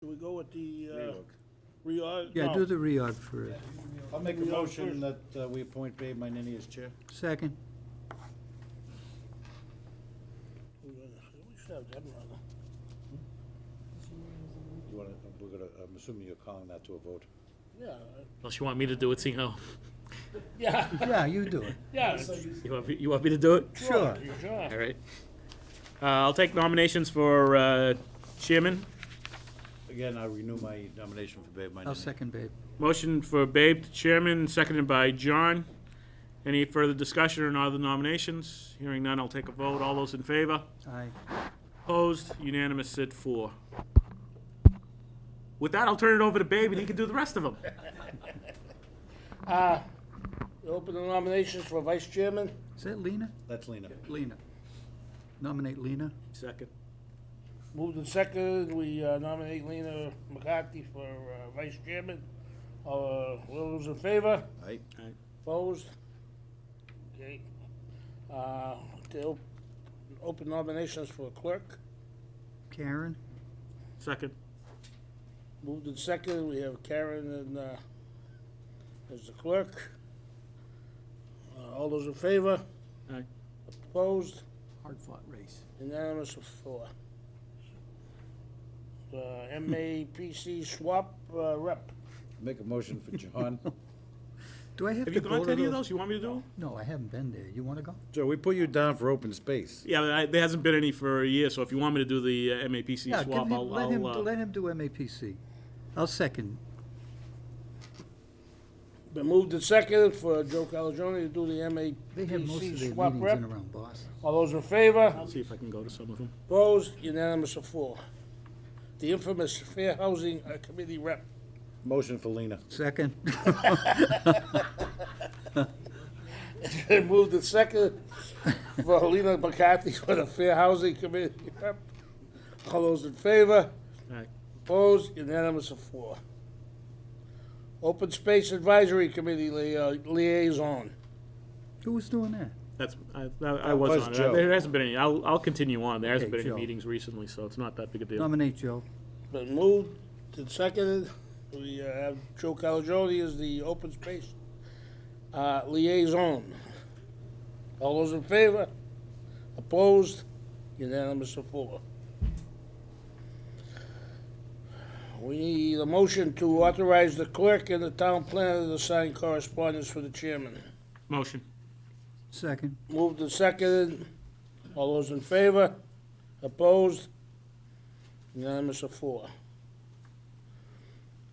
Do we go with the Reorg. reorg? Yeah, No. do the reorg first. I'll make a Reorg motion first. that we appoint Babe Minini as chair. Second. We should have them, rather. You wanna, I'm assuming you're calling that to a vote. Yeah, Unless you want me to do it, see how. yeah, Yeah, you do it. yeah. You want me to do it? Sure. Sure. All right. I'll take nominations for chairman. Again, I renew my nomination for Babe Minini. I'll second, Babe. Motion for Babe to chairman, seconded by John. Any further discussion on other nominations? Hearing none, I'll take a vote. All those in favor? Aye. Opposed? Unanimous at 4. With that, I'll turn it over to Babe, and he can do the rest of them. We open the nominations for vice chairman. Is that Lena? That's Lena. Lena. Nominate Lena. Second. Moved and seconded, we nominate Lena McCarthy for vice chairman. All those in favor? Aye. Opposed? Okay. To open nominations for clerk. Karen. Second. Moved and seconded, we have Karen and, as the clerk. All those in favor? Aye. Opposed? Hard-fought race. Unanimous of 4. MAPC swap rep. Make a motion for John. Do I have Have to you go gone to to any of those? those? You want me to do them? No, I haven't been there. You want to go? Joe, we put you down for open space. Yeah, there hasn't been any for a year, so if you want me to do the MAPC Yeah, give swap, him, let I'll him do MAPC. I'll second. Been moved and seconded for Joe Calagione to do the They have most of MAPC their swap meetings rep. in around Boston. All those in favor? see if I can go to some of them. Opposed? Unanimous of 4. The infamous Fair Housing Committee rep. Motion for Lena. Second. Been moved and seconded for Helena McCarthy for the Fair Housing Committee rep. All those in favor? Aye. Opposed? Unanimous of 4. Open Space Advisory Committee liaison. Who was doing that? That's, I was was on Joe. it. There hasn't been any, I'll continue on. There hasn't Okay, been any Joe. meetings recently, so it's not that big a deal. Nominate Joe. Been moved and seconded. We have Joe Calagione as the Open Space liaison. All those in favor? Opposed? Unanimous of 4. We need a motion to authorize the clerk and the town planner to sign correspondence for the chairman. Motion. Second. Moved and seconded. All those in favor? Opposed? Unanimous of 4.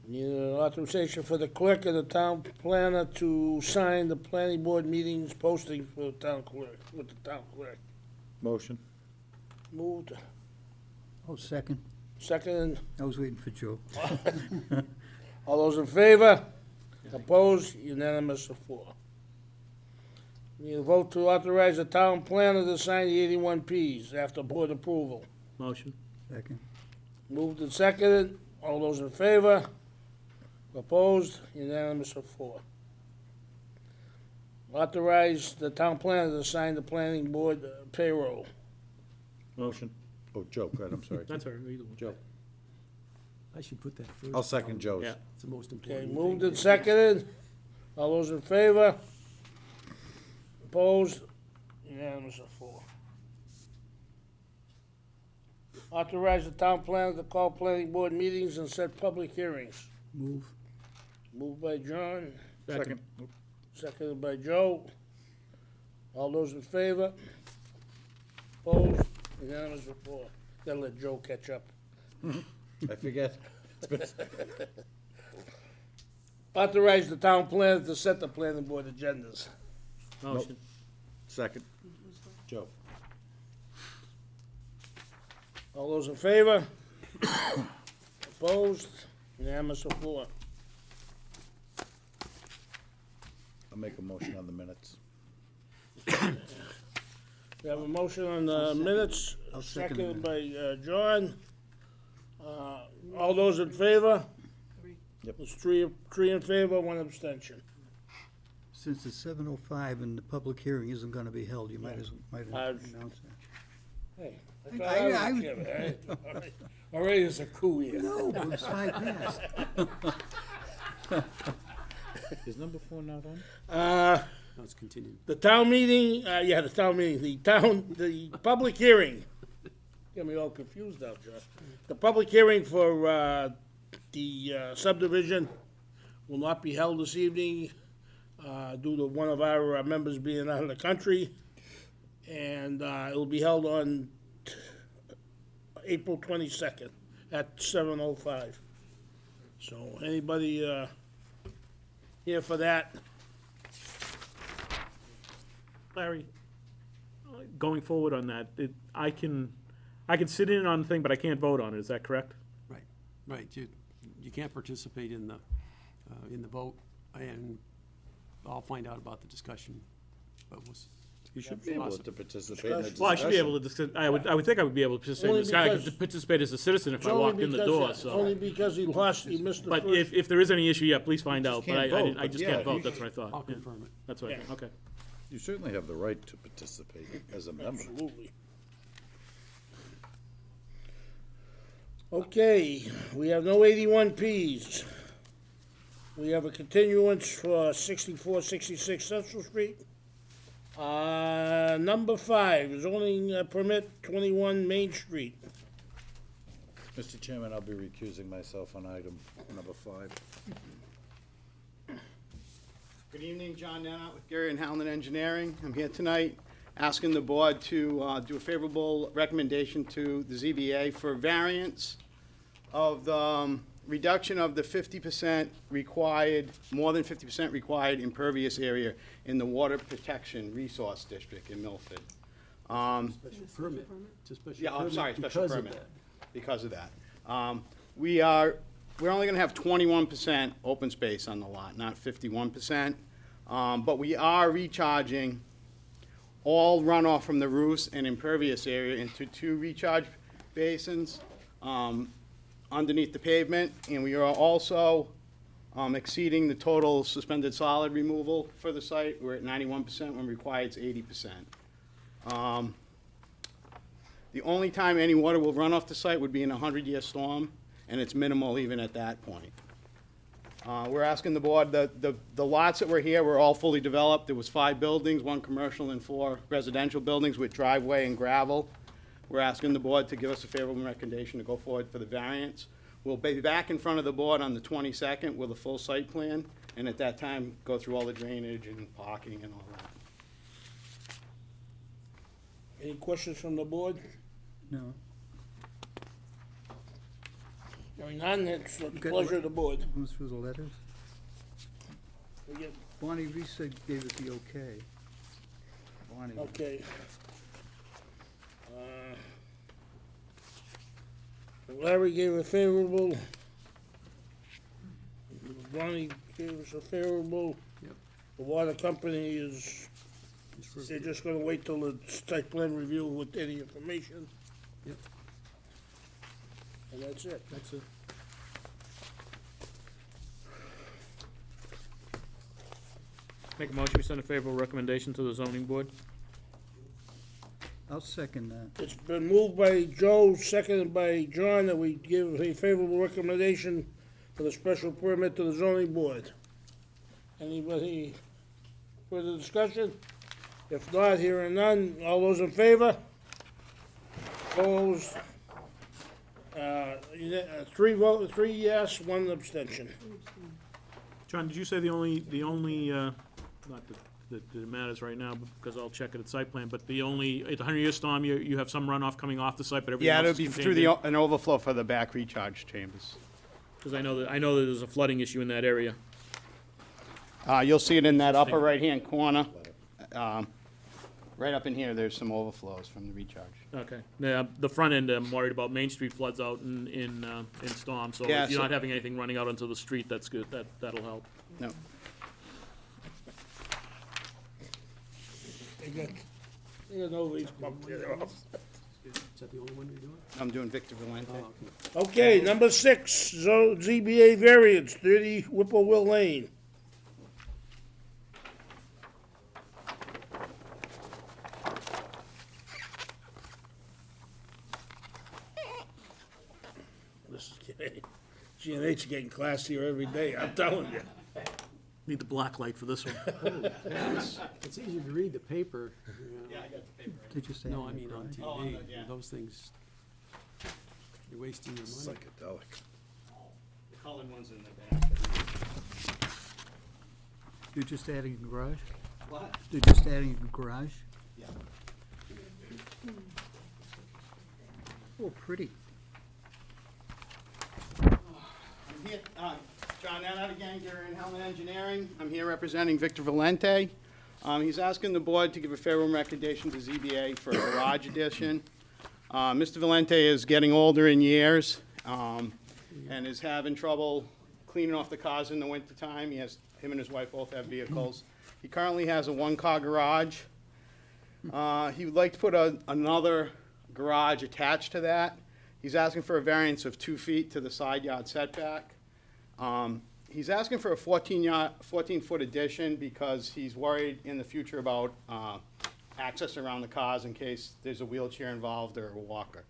Need an authorization for the clerk and the town planner to sign the planning board meetings posting for the town clerk, with the town clerk. Motion. Moved, Oh, second. seconded. I was waiting for Joe. All those in favor? Opposed? Unanimous of 4. Need a vote to authorize the town planner to sign the 81Ps after board approval. Motion. Second. Moved and seconded. All those in favor? Opposed? Unanimous of 4. Authorize the town planner to sign the planning board payroll. Motion. Oh, Joe, go ahead, I'm sorry. That's all right. either one. Joe. I should put that first. I'll second Joe's. Yeah. It's the most Okay, important moved thing. and seconded. All those in favor? Opposed? Unanimous of 4. Authorize the town planner to call planning board meetings and set public hearings. Move. Moved by John, Second. seconded by Joe. All those in favor? Opposed? Unanimous of 4. Gotta let Joe catch up. I forget. Authorize the town planner to set the planning board agendas. Motion. Second. Joe. All those in favor? Opposed? Unanimous of 4. I'll make a motion on the minutes. We have a motion on the minutes, I'll second seconded by John. All those in favor? Yep. There's three in favor, 1 abstention. Since it's 7:05 and the public hearing isn't going to be held, you might as well Uh, announce that. Hey, Already it's a coup here. No, but it's 5 past. Is number 4 not on? No, it's continued. The town meeting, the public hearing. Get me all confused now, Josh. The public hearing for, the subdivision will not be held this evening, due to one of our members being out of the country. And, it'll be held on April 22nd at 7:05. So anybody, here for that? Larry, going forward on that, I can sit in on the thing, but I can't vote on it, is that correct? Right, right. You can't participate in the vote, and I'll find out about the discussion. But You should be able to participate in the discussion. Well, I should be able to discuss, I would think I would be able to participate in Only this guy. I because- could participate as a citizen if I Only walked in the because- door, so. Only because he missed the But first. if there is any issue, yeah, please find out, but can't I vote, didn't, I but just yeah, can't vote, you that's what I thought. I'll Yeah, confirm it. That's what I Yeah. thought, okay. You certainly have the right to participate as a member. Absolutely. Okay, we have no 81Ps. We have a continuance for 6466 Central Street. Number 5, zoning permit 21 Main Street. Mr. Chairman, I'll be recusing myself on item number 5. Good evening, John Nana with Gary and Howland Engineering. I'm here tonight asking the board to do a favorable recommendation to the ZBA for variance of the reduction of the 50% required, more than 50% required impervious area in the Water Protection Resource District in Milford. Special permit. It's a special Yeah, I'm permit sorry, special because of permit. that. Because of that. We're only gonna have 21% open space on the lot, not 51%. But we are recharging all runoff from the roofs and impervious area into 2 recharge basins, underneath the pavement. And we are also, exceeding the total suspended solid removal for the site. We're at 91% when required it's 80%. The only time any water will run off the site would be in a 100-year storm, and it's minimal even at that point. We're asking the board, the lots that were here were all fully developed. There was 5 buildings, 1 commercial and 4 residential buildings with driveway and gravel. We're asking the board to give us a favorable recommendation to go forward for the variance. We'll be back in front of the board on the 22nd with a full site plan, and at that time, go through all the drainage and parking and all that. Any questions from the board? No. Hearing none, it's the Okay. pleasure of the board. Goes through the letters. We get- Bonnie Reese said gave it the okay. Bonnie. Okay. Larry gave a favorable. Bonnie gave us a favorable. Yep. The water company is, they're just gonna wait till the site plan review with any information. Yep. And that's it. That's it. Make a motion, we send a favorable recommendation to the zoning board? I'll second that. It's been moved by Joe, seconded by John, that we give a favorable recommendation for the special permit to the zoning board. Anybody further discussion? If not, hearing none, all those in favor? Opposed? 3 yes, 1 abstention. John, did you say the only, not that it matters right now, because I'll check it at site plan, but the only, at the 100-year storm, you have some runoff coming off the site, but everything Yeah, else it'll is be contained through in? an overflow for the back recharge chambers. Because I know that there's a flooding issue in that area. You'll see it in that upper right-hand corner. Right up in here, there's some overflows from the recharge. Okay. Yeah, the front end, I'm worried about. Main Street floods out in storm, so Yeah, if you're so- not having anything running out onto the street, that's good. That'll help. No. They got nobody's pumped there. Is that the only one you're doing? I'm doing Victor Valente. Oh, okay. Okay, number 6, ZBA variance, 30 Whippoorwill Lane. G&H are getting classier every day, I'm telling you. Need the black light for this one. It's easier to read the paper. Yeah, I got the paper. Did you say? No, I mean on TV. Oh, on the- yeah. Those things, you're wasting your money. Psychedelic. The colored one's in the back. You're just adding a garage? What? You're just adding a garage? Yeah. Oh, pretty. I'm here, John Nannett again, Gary and Hellman Engineering. I'm here representing Victor Valente. He's asking the board to give a favorable recommendation to ZBA for a garage addition. Mr. Valente is getting older in years, and is having trouble cleaning off the cars in the wintertime. Him and his wife both have vehicles. He currently has a one-car garage. He would like to put another garage attached to that. He's asking for a variance of 2 feet to the side yard setback. He's asking for a 14-foot addition because he's worried in the future about access around the cars in case there's a wheelchair involved or a walker.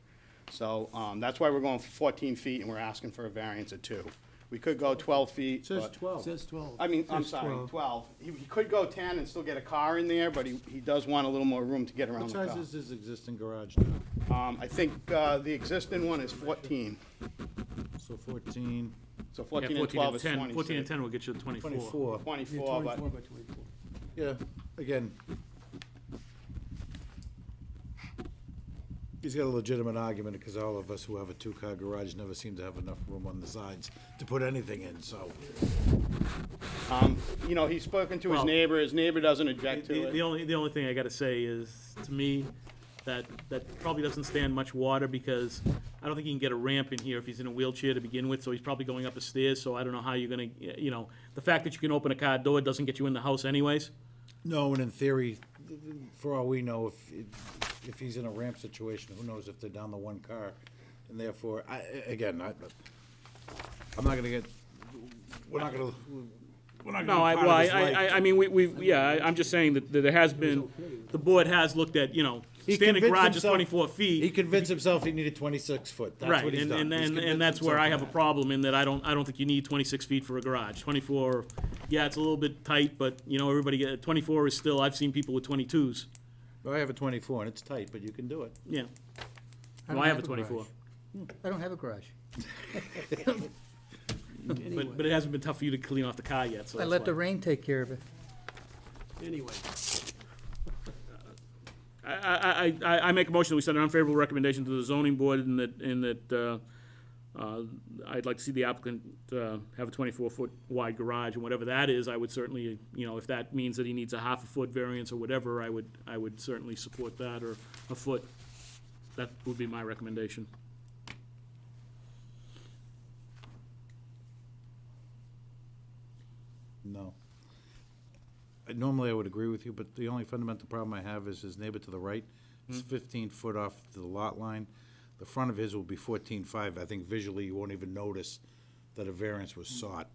So that's why we're going for 14 feet and we're asking for a variance of 2. We could go 12 feet. Says but- 12. Says 12. I mean, I'm Says sorry, 12. 12. He could go 10 and still get a car in there, but he does want a little more room to get around What the car. size is his existing garage now? I think the existing one is 14. So 14, So Yeah, 14 and 12 is 10 26. 14 and 10 will get you to 24. 24. 24, Yeah, but 24 by 24. Yeah, again, he's got a legitimate argument because all of us who have a two-car garage never seem to have enough room on the sides to put anything in, so. you know, he's spoken to his Well, neighbor. His neighbor doesn't object to The it. only thing I gotta say is, to me, that probably doesn't stand much water, because I don't think he can get a ramp in here if he's in a wheelchair to begin with, so he's probably going up the stairs, so I don't know how you're gonna, you know, the fact that you can open a car door doesn't get you in the house anyways. No, and in theory, for all we know, if he's in a ramp situation, who knows if they're down to one car? And therefore, I'm not gonna get, we're not gonna be No, part of his life. I mean, I'm just saying that there has been, the board has looked at, you know, He standing convinced garage is himself- 24 He feet. convinced himself he needed 26 foot, that's Right, what he's done. He's and convinced that's where himself I have a that. problem in that I don't think you need 26 feet for a garage. 24, yeah, it's a little bit tight, but, you know, 24 is still, I've seen people with 22s. Well, I have a 24 and it's tight, but you can do it. Yeah. I Well, don't I have a have a 24, I don't have a garage. Anyway, but it hasn't been tough for you to clean off the car yet, so I that's let the why. rain take care of it. anyway, I make a motion that we send an unfavorable recommendation to the zoning board in that I'd like to see the applicant have a 24-foot wide garage, and whatever that is, I would certainly, you know, if that means that he needs a half a foot variance or whatever, I would certainly support that, or a foot. That would be my recommendation. No. Normally I would agree with you, but the only fundamental problem I have is his neighbor to the right is 15 foot off the lot line. The front of his will be 14.5. I think visually you won't even notice that a variance was sought.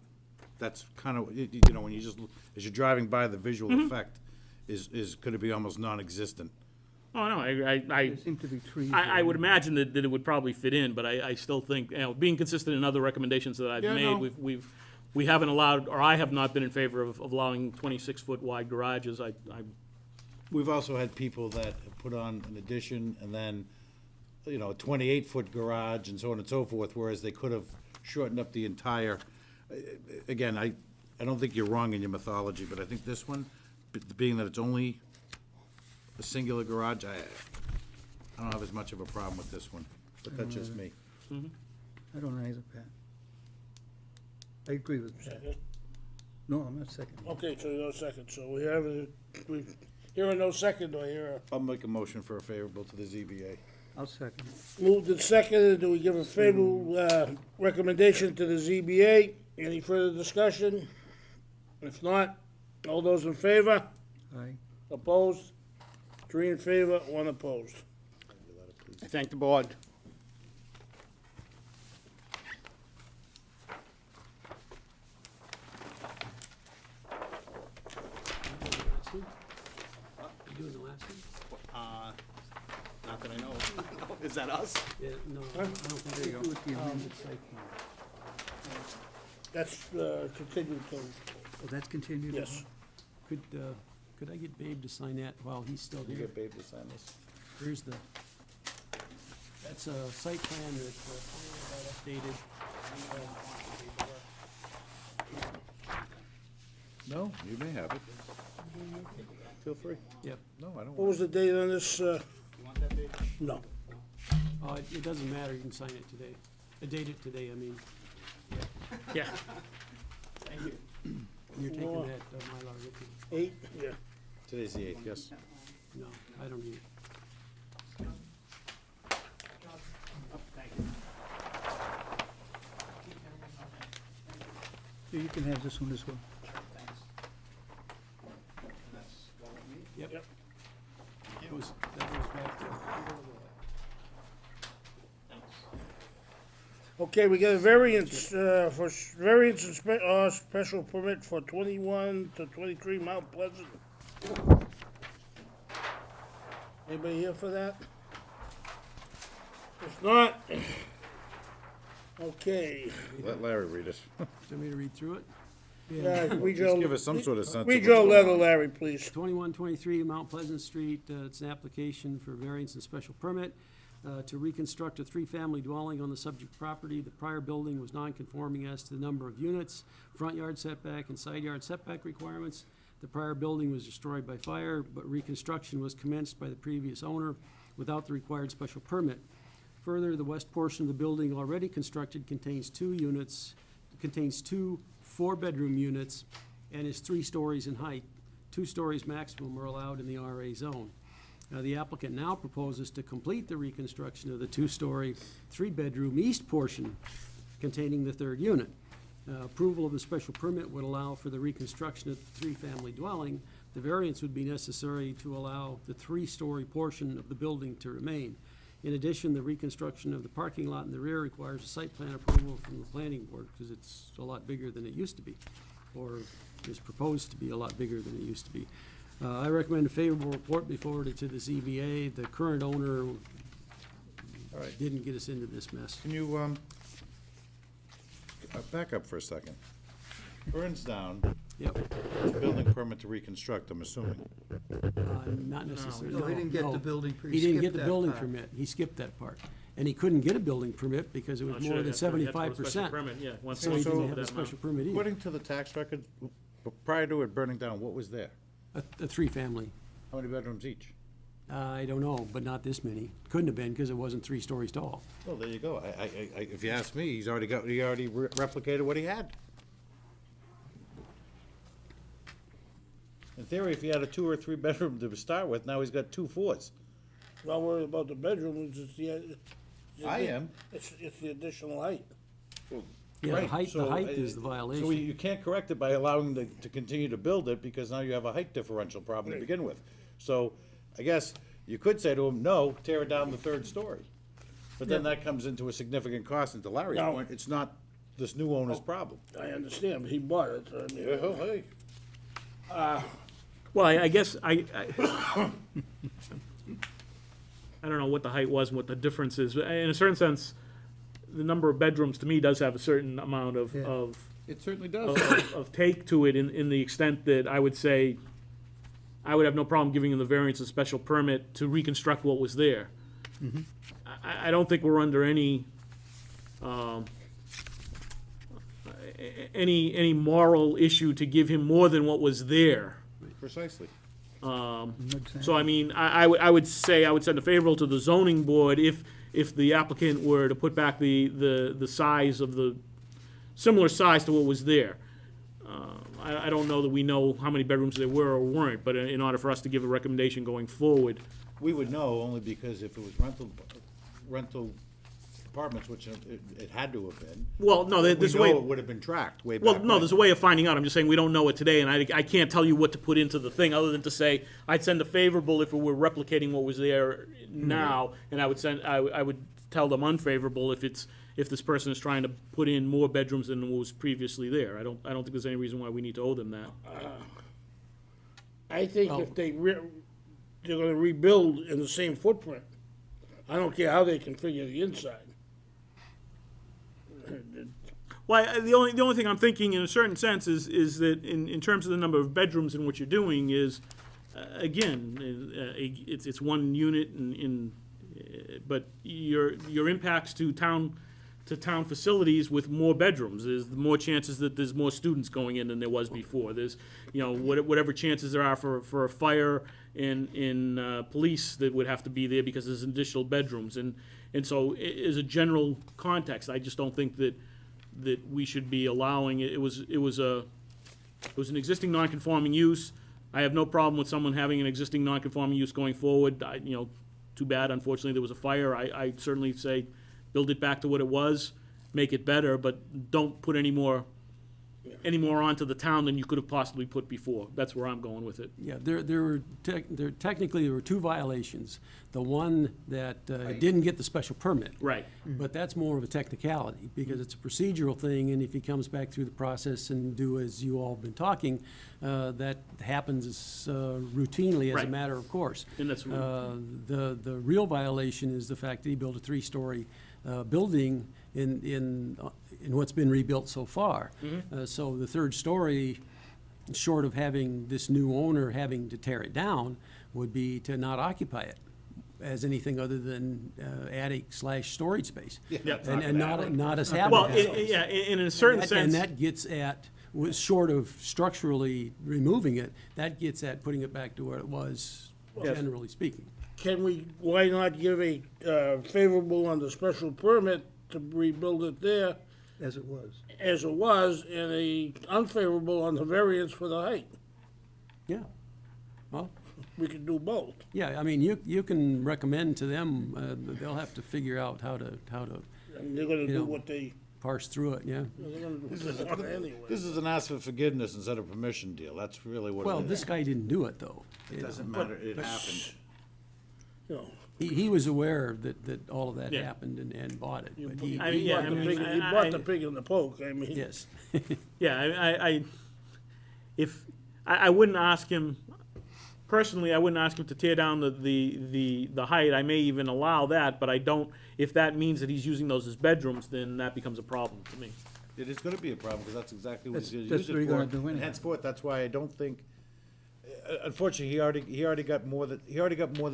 That's kind of, you know, when you just, as you're driving by, the visual effect is, could be almost non-existent. Oh, no, There seem to be trees. I there. would imagine that it would probably fit in, but I still think, you know, being consistent in other recommendations that I've Yeah, made, no. we haven't allowed, or I have not been in favor of allowing 26-foot wide garages. We've also had people that have put on an addition and then, you know, a 28-foot garage and so on and so forth, whereas they could have shortened up the entire, again, I don't think you're wrong in your mythology, but I think this one, being that it's only a singular garage, I don't have as much of a problem with this one, but that's just me. I don't either, Pat. I agree with Pat. No, I'm not second. Okay, so no second, so we hear a no second, do I hear I'll make a motion for a favorable to the ZBA. I'll second. moved and seconded, do we give a favorable, recommendation to the ZBA? Any further discussion? If not, all those in favor? Aye. Opposed? 3 in favor, 1 opposed. I thank the board. last one? You doing the last one? Not that I know of. Is that us? Yeah, no, I don't think. Do it the amended site plan. That's, continued to, Oh, that's continued? yes. Could I get Babe to sign that while he's still You here? get Babe to sign this? Here's the, that's a site plan that got updated. No, you may have it. Feel free. Yep. No, I don't What want was the date on this, No. It doesn't matter, you can sign it today. Date it today, I mean. Yeah. You're taking Four. that Mylar with you. 8, yeah. it. Today's the 8th, yes. No, I don't need it. Yeah, you can have this one as well. Yep. Yep. That goes back to. Okay, we got a variance, variance and special permit for 21 to 23 Mount Pleasant. Anybody here for that? If not, okay. Let Larry read it. Do you want me to read through it? Read Just give us some sort of sense of Read what's your going letter, on. Larry, please. 2123 Mount Pleasant Street, it's an application for variance and special permit to reconstruct a three-family dwelling on the subject property. The prior building was non-conforming as to the number of units, front yard setback, and side yard setback requirements. The prior building was destroyed by fire, but reconstruction was commenced by the previous owner without the required special permit. Further, the west portion of the building already constructed contains two 4-bedroom units, and is 3 stories in height. 2 stories maximum are allowed in the RA zone. The applicant now proposes to complete the reconstruction of the 2-story, 3-bedroom east portion containing the 3rd unit. Approval of the special permit would allow for the reconstruction of the 3-family dwelling. The variance would be necessary to allow the 3-story portion of the building to remain. In addition, the reconstruction of the parking lot in the rear requires a site plan approval from the planning board, because it's a lot bigger than it used to be, or is proposed to be a lot bigger than it used to be. I recommend a favorable report be forwarded to the ZBA. The current owner didn't get us into this mess. Can you, back up for a second? Burns down, Yep, building permit to reconstruct, I'm assuming. not necessarily. No, he didn't get no. the building permit. He didn't get skipped the that building part. permit. He skipped that part. And he couldn't get a building permit because it was more than 75%. Yeah, once So he So- didn't have a special permit either. According to the tax record, prior to it burning down, what was there? A 3-family. How many bedrooms each? I don't know, but not this many. Couldn't have been because it wasn't 3 stories tall. Well, there you go. If you ask me, he already replicated what he had. In theory, if he had a 2 or 3 bedroom to start with, now he's got 2 4s. Not worried about the bedrooms, it's the. I am. It's the additional height. Yeah, the Right, height so, is the So violation. you can't correct it by allowing them to continue to build it, because now you have a height differential problem to begin with. So, I guess, you could say to him, no, tear it down the 3rd story. But then that comes into a significant cost, and to Larry's No. point, it's not this new owner's problem. I understand, but he bought it, I mean. Hey. Well, I guess I don't know what the height was and what the difference is, but in a certain sense, the number of bedrooms to me does have a certain amount of, Yeah. of, It certainly does. of take to it in the extent that I would say I would have no problem giving him the variance and special permit to reconstruct what was there. I don't think we're under any any moral issue to give him more than what was there. Precisely. So I mean, I would say I would send a favorable to the zoning board if the applicant were to put back the size of the, similar size to what was there. I don't know that we know how many bedrooms there were or weren't, but in order for us to give a recommendation going forward, We would know only because if it was rental apartments, which it had to have been. well, no, We there's a know way. it would have been tracked way back. Well, no, when. there's a way of finding out. I'm just saying we don't know it today, and I can't tell you what to put into the thing, other than to say, I'd send a favorable if it were replicating what was there now, and I would tell them unfavorable if this person is trying to put in more bedrooms than was previously there. I don't think there's any reason why we need to owe them that. I think if they're gonna rebuild in the same footprint, I don't care how they configure the inside. Well, the only thing I'm thinking in a certain sense is that in terms of the number of bedrooms and what you're doing is, again, it's one unit but your impacts to town facilities with more bedrooms, there's more chances that there's more students going in than there was before. There's, whatever chances there are for a fire in police that would have to be there because there's additional bedrooms. And so as a general context, I just don't think that we should be allowing it. It was an existing non-conforming use. I have no problem with someone having an existing non-conforming use going forward. Too bad, unfortunately, there was a fire. I certainly say, build it back to what it was, make it better, but don't put any more onto the town than you could have possibly put before. That's where I'm going with it. Yeah, technically, there were two violations. The one that didn't get the special permit. Right. But that's more of a technicality, because it's a procedural thing, and if he comes back through the process and do as you all have been talking, that happens routinely as a Right. matter of course. And that's- The real violation is the fact that he built a three-story building in what's been rebuilt so far. So the third story, short of having this new owner having to tear it down, would be to not occupy it as anything other than attic/storage space. Yeah. And not as habitable. Well, in a certain sense. And that gets at, short of structurally removing it, that gets at putting it back to where it was, generally speaking. Why not give a favorable on the special permit to rebuild it there As it was. as it was, and a unfavorable on the variance for the height? Yeah. Well, We could do both. yeah, I mean, you can recommend to them, they'll have to figure out how to And they're gonna You do know. what they, parse through it, yeah. they're gonna do what they want anyway. This is an ask for forgiveness instead of permission deal, that's really what Well, it is. this guy didn't do it, though. It doesn't matter, it happened. You know, He was aware that all of that Yeah. happened and bought it, you but bought- he, I mean, yeah, bought I the mean, pig- I- he bought I- the pig in the poke, I mean. yes. Yeah, I wouldn't ask him, personally, I wouldn't ask him to tear down the height. I may even allow that, but I don't, if that means that he's using those as bedrooms, then that becomes a problem to me. It is gonna be a problem, because that's exactly what he's gonna That's use it what you're for. gonna do And anyhow. henceforth, that's why I don't think, unfortunately, he already got more than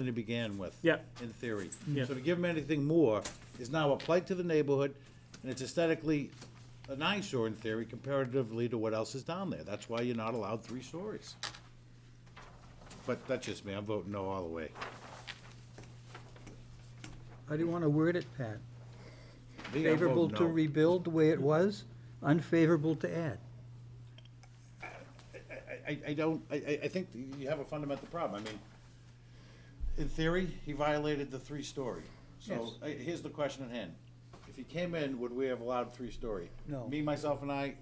he began with. Yeah. In theory. Yeah. So to give him anything more is now a blight to the neighborhood, and it's aesthetically an eyesore in theory comparatively to what else is down there. That's why you're not allowed 3 stories. But that's just me, I'm voting no all the way. How do you want to word it, Pat? Me, I'm Favorable voting to no. rebuild the way it was, unfavorable to add. I think you have a fundamental problem. I mean, in theory, he violated the 3-story. So, here's the question at hand. If he came in, would we have allowed 3-story? No. Me, myself, and I'm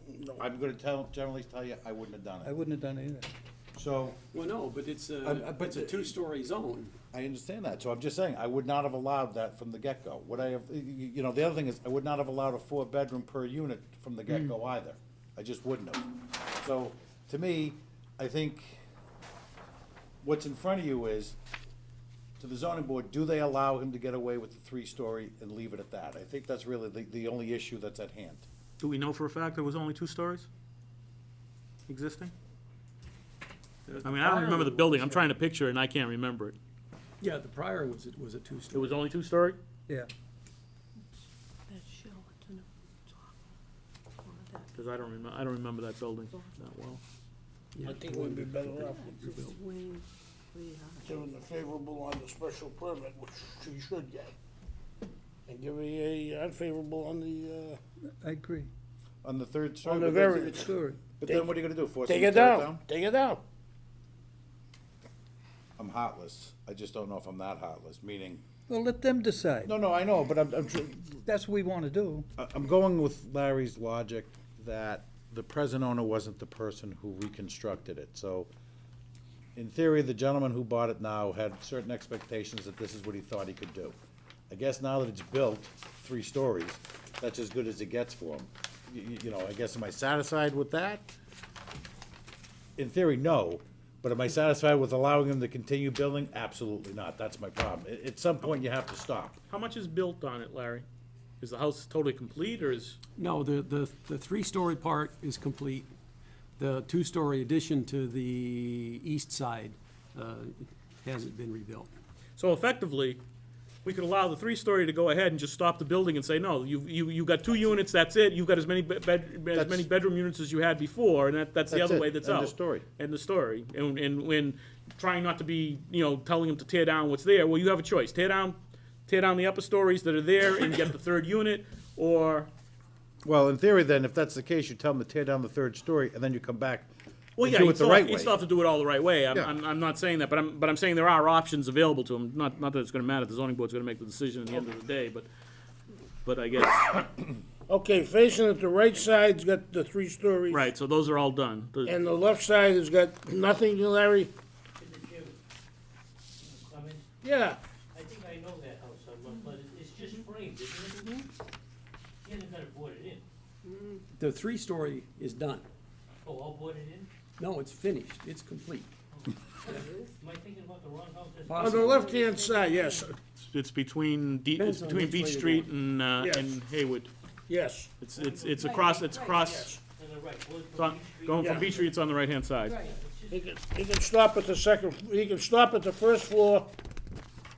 gonna generally tell you, I wouldn't have done I it. wouldn't have done either. So, Well, no, but it's but it's a two-story zone. I understand that, so I'm just saying, I would not have allowed that from the get-go. Would I have, the other thing is, I would not have allowed a 4-bedroom per unit from the get-go either. I just wouldn't have. So, to me, I think what's in front of you is, to the zoning board, do they allow him to get away with the 3-story and leave it at that? I think that's really the only issue that's at hand. Do we know for a fact there was only 2 stories existing? I mean, I don't remember the building. I'm trying to picture it and I can't remember it. Yeah, the prior was a It two-story. was only 2-story? Yeah. Because I don't remember that building that well. I think we'd be better off with giving the favorable on the special permit, which she should get. And give a unfavorable on the, I agree. On the 3rd story? on the but then- variance. Story. But then what are you gonna do, force him Take to it tear it down, take it down. I'm heartless, I just don't know if I'm that heartless, meaning, Well, let them decide. no, I know, but That's what we want to do. I'm going with Larry's logic that the present owner wasn't the person who reconstructed it, so in theory, the gentleman who bought it now had certain expectations that this is what he thought he could do. I guess now that it's built, 3 stories, that's as good as it gets for him. I guess, am I satisfied with that? In theory, no, but am I satisfied with allowing him to continue building? Absolutely not, that's my problem. At some point, you have to stop. How much is built on it, Larry? Is the house totally complete, or is, No, the three-story part is complete. The two-story addition to the east side hasn't been rebuilt. so effectively, we could allow the three-story to go ahead and just stop the building and say, no, you've got 2 units, that's it, you've got as many bedroom units as you had before, and that's the That's other it. way that's End out. of story. End of story. And when trying not to be, telling them to tear down what's there, well, you have a choice, tear down the upper stories that are there and get the third unit, or, Well, in theory then, if that's the case, you tell them to tear down the third story, and then you come back well, and yeah, do you it the right way. still have to do it all the right way. Yeah. I'm not saying that, but I'm saying there are options available to them. Not that it's gonna matter, the zoning board's gonna make the decision at the end of the day, but I guess, Okay, facing it, the right side's got the 3 stories. right, so those are all done. And the left side has got nothing, Larry? Mr. Chairman, comment? Yeah, I think I know that house, but it's just framed, isn't it? He hasn't got it boarded in. The three-story is done. Oh, all boarded in? No, it's finished, it's complete. Am I thinking about the wrong house? on the left-hand side, yes, It's between, Depends on which way Beach you Street go. and Yes. Haywood. yes. It's across, Yes. on, On the right, going from Yeah. Beach Street, it's on the right-hand side. Right, it's just, He can stop at the he can stop at the first floor,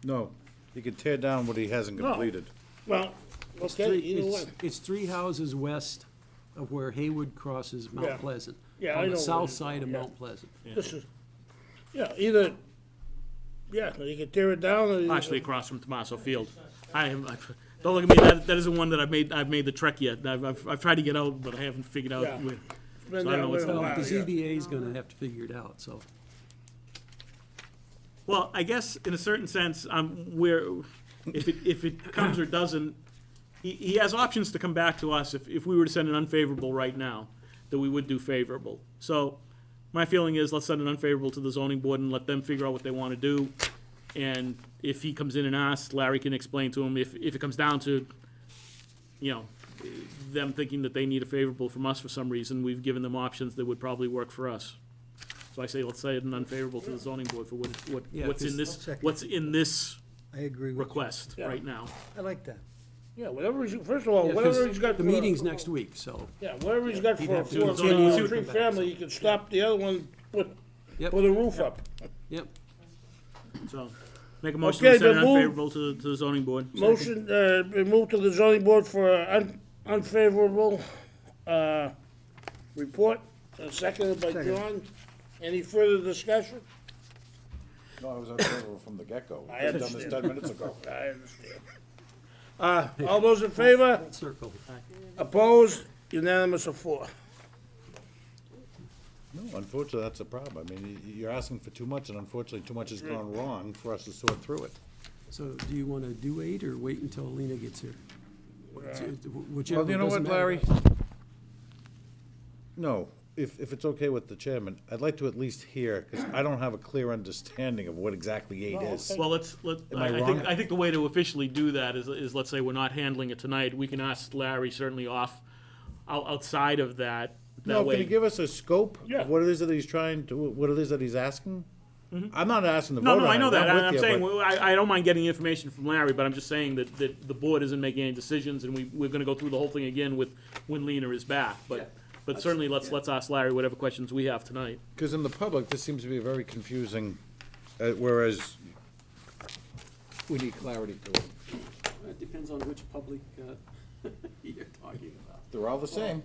No, he can tear down what he hasn't No. completed. well, It's okay, three- either way. It's 3 houses west of where Haywood crosses Yeah. Mount Pleasant. Yeah, I know On the where south it is. side of Yeah. Mount Pleasant. This is, yeah, either, yeah, you can tear it down or. you- Actually, across from Tomaso Field. Don't look at me, that isn't one that I've made the trek yet. I've tried to get out, but I haven't figured out Yeah. where. It's been so I don't know that what's way a Well, while, the yeah. ZBA is gonna have to figure it out, so. Well, I guess in a certain sense, where, if it comes or doesn't, he has options to come back to us if we were to send an unfavorable right now, that we would do favorable. So, my feeling is, let's send an unfavorable to the zoning board and let them figure out what they wanna do. And if he comes in and asks, Larry can explain to him, if it comes down to, them thinking that they need a favorable from us for some reason, we've given them options that would probably work for us. So I say, let's say an unfavorable to the zoning board for Yeah, what's in 'cause- this, Second. what's in this I agree with you. request Yeah. right now. I like that. Yeah, whatever he's, first of all, Yeah, 'cause whatever he's got. The for- meeting's next week, so. Yeah, whatever he's got He'd for a have to floor, do the zoning three board. family, you can stop the other one, put Yep, a roof up. yep. So, make a motion Okay, to send then it move- unfavorable to the zoning board. Motion, been moved to the zoning board for unfavorable, report, seconded by Second. John. Any further discussion? No, I was unfavorable from the get-go. I I've done this understand. 10 minutes ago. I understand. All those in favor? Circle. Opposed? Unanimous of 4. No, unfortunately, that's a problem. I mean, you're asking for too much, and unfortunately, too much has gone wrong for us to sort through it. So do you wanna do 8 or wait until Lena gets here? Whichever, Well, you know doesn't what, matter. Larry? No, if it's okay with the chairman, I'd like to at least hear, because I don't have a clear understanding of what exactly 8 is. Well, Am I wrong? I think the way to officially do that is let's say we're not handling it tonight, we can ask Larry certainly outside of that No, way. can you give us a scope Yeah. of what it is that he's trying to, what it is that he's asking? I'm not asking to No, vote no, on I know it. that. with I'm you, saying, but- I don't mind getting information from Larry, but I'm just saying that the board isn't making any decisions, and we're gonna go through the whole thing again with, when Lena is back. Yeah. But certainly, let's ask Larry whatever questions we have tonight. Because in the public, this seems to be very confusing, whereas we need clarity to it. It depends on which public, you're talking about. They're all the same.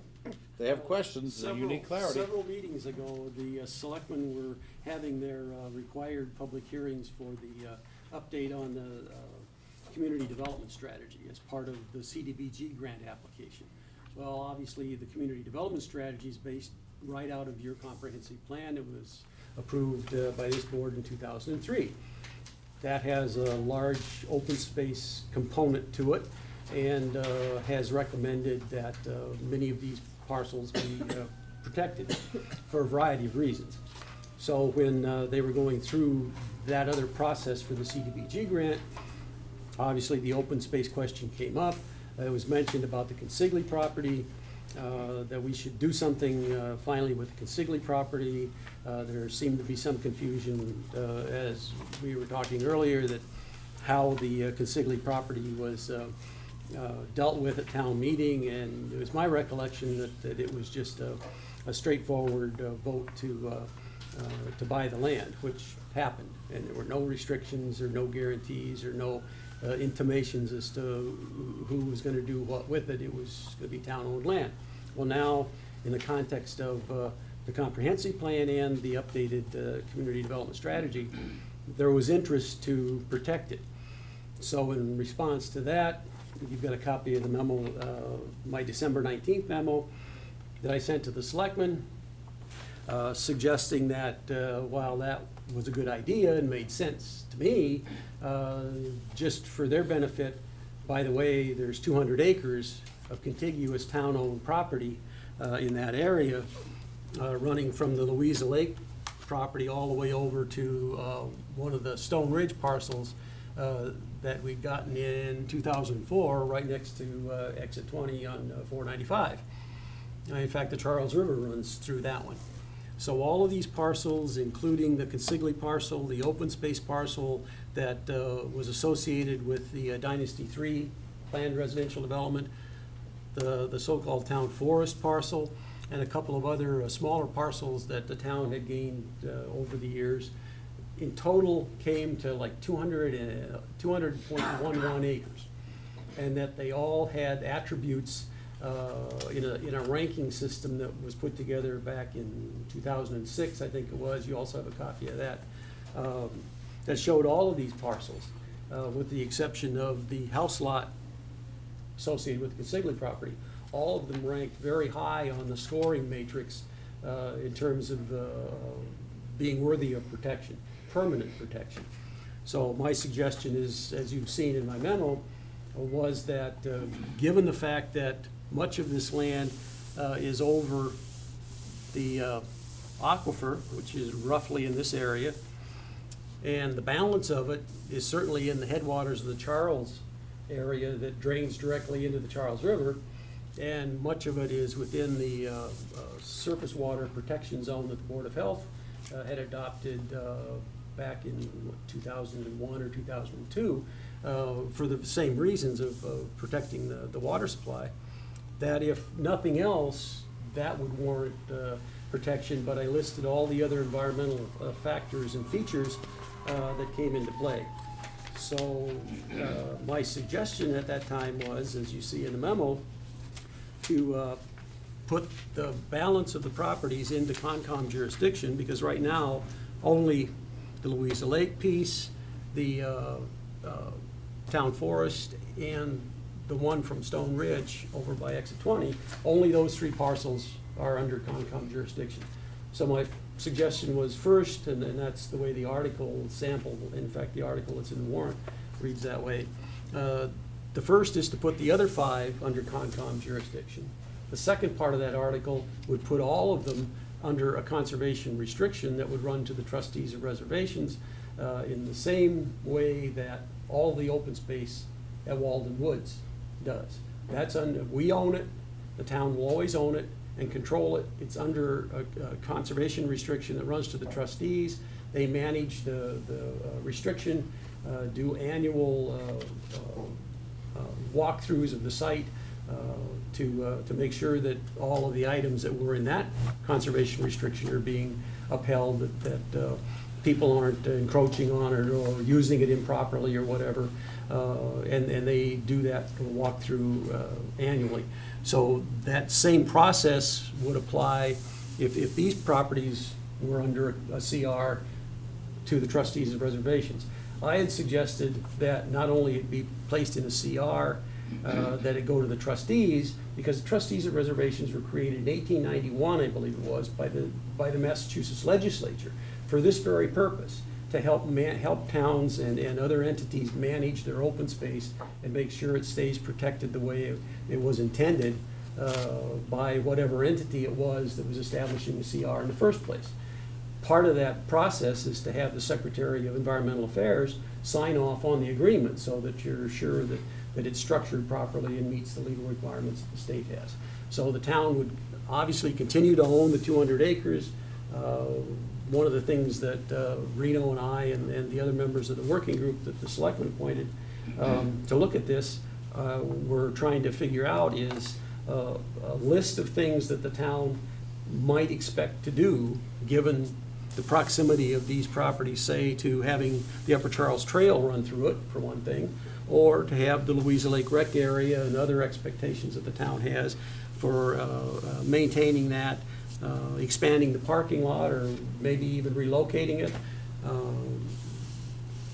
They have questions, and you need clarity. Several meetings ago, the selectmen were having their required public hearings for the update on the community development strategy as part of the CDBG grant application. Well, obviously, the community development strategy is based right out of your comprehensive plan. It was approved by this board in 2003. That has a large open space component to it and has recommended that many of these parcels be protected for a variety of reasons. So when they were going through that other process for the CDBG grant, obviously the open space question came up. It was mentioned about the Consigli property, that we should do something finally with the Consigli property. There seemed to be some confusion, as we were talking earlier, that how the Consigli property was dealt with at town meeting, and it was my recollection that it was just a straightforward vote to buy the land, which happened. And there were no restrictions or no guarantees or no intimations as to who was gonna do what with it. It was gonna be town-owned land. Well, now, in the context of the comprehensive plan and the updated community development strategy, there was interest to protect it. So in response to that, you've got a copy of the memo, my December 19th memo that I sent to the selectmen, suggesting that while that was a good idea and made sense to me, just for their benefit, by the way, there's 200 acres of contiguous town-owned property in that area, running from the Louisa Lake property all the way over to one of the Stone Ridge parcels that we'd gotten in 2004, right next to exit 20 on 495. In fact, the Charles River runs through that one. So all of these parcels, including the Consigli parcel, the open space parcel that was associated with the Dynasty 3 planned residential development, the so-called town forest parcel, and a couple of other smaller parcels that the town had gained over the years, in total came to like 200.11 acres. And that they all had attributes in a ranking system that was put together back in 2006, I think it was. You also have a copy of that, that showed all of these parcels, with the exception of the house lot associated with the Consigli property. All of them ranked very high on the scoring matrix in terms of being worthy of protection, permanent protection. So my suggestion is, as you've seen in my memo, was that given the fact that much of this land is over the aquifer, which is roughly in this area, and the balance of it is certainly in the headwaters of the Charles area that drains directly into the Charles River, and much of it is within the surface water protection zone that the Board of Health had adopted back in 2001 or 2002 for the same reasons of protecting the water supply, that if nothing else, that would warrant protection. But I listed all the other environmental factors and features that came into play. So my suggestion at that time was, as you see in the memo, to put the balance of the properties into Concom jurisdiction, because right now, only the Louisa Lake piece, the town forest, and the one from Stone Ridge over by exit 20, only those three parcels are under Concom jurisdiction. So my suggestion was first, and that's the way the article sampled, in fact, the article that's in the warrant reads that way. The first is to put the other 5 under Concom jurisdiction. The second part of that article would put all of them under a conservation restriction that would run to the trustees of reservations in the same way that all the open space at Walden Woods does. That's under, we own it, the town will always own it and control it. It's under a conservation restriction that runs to the trustees. They manage the restriction, do annual walkthroughs of the site to make sure that all of the items that were in that conservation restriction are being upheld, that people aren't encroaching on it or using it improperly or whatever. And they do that walkthrough annually. So that same process would apply if these properties were under a CR to the trustees of reservations. I had suggested that not only it be placed in a CR, that it go to the trustees, because the trustees of reservations were created in 1891, I believe it was, by the Massachusetts legislature for this very purpose, to help towns and other entities manage their open space and make sure it stays protected the way it was intended by whatever entity it was that was establishing the CR in the first place. Part of that process is to have the Secretary of Environmental Affairs sign off on the agreement so that you're sure that it's structured properly and meets the legal requirements that the state has. So the town would obviously continue to own the 200 acres. One of the things that Reno and I and the other members of the working group that the selectmen appointed to look at this we're trying to figure out is a list of things that the town might expect to do, given the proximity of these properties, say, to having the Upper Charles Trail run through it, for one thing, or to have the Louisa Lake Rec area and other expectations that the town has for maintaining that, expanding the parking lot, or maybe even relocating it,